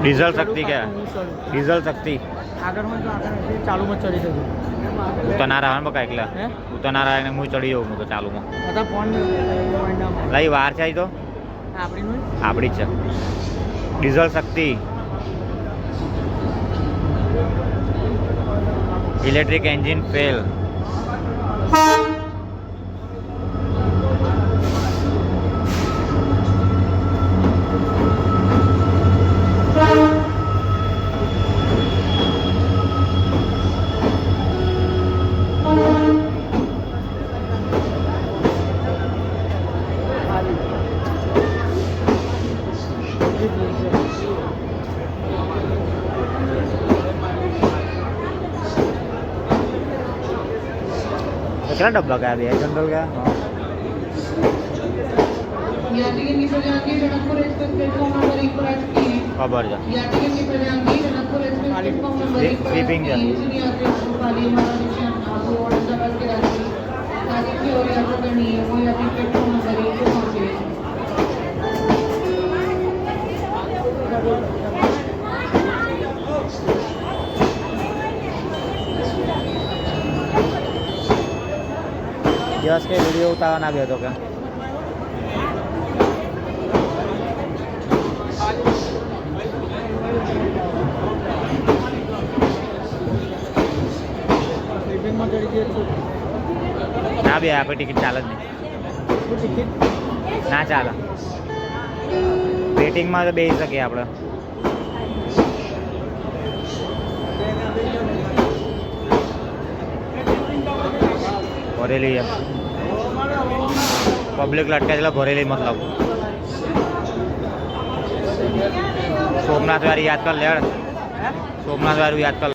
diesel શક્તિ કે diesel શક્તિ ચાલુમાં ચડી જતું હું તો ના રહે બકા એકલા હું તો ના રહે હું ચડી જાઉં હું તો ચાલુમાં લઈ વાર છે તો આપણી જ છે ડીઝલ શક્તિ ઇલેક્ટ્રિક એન્જિન ફેલ કેટલા ડબ્બા ગયા બે જનરલ ગયા ખબર છે સ્લીપિંગ છે દિવસ કે વિડીયો ઉતારવા ના ગયો હતો કે ના બે આપણે ટિકિટ ચાલે જ નહીં ના ચાલે વેટિંગમાં તો બેસી શકીએ આપણે ભરેલી પબ્લિક લટકે એટલે ભરેલી મતલબ સોમનાથ વાળી યાદ કર લેડ સોમનાથ વાળું યાદ કર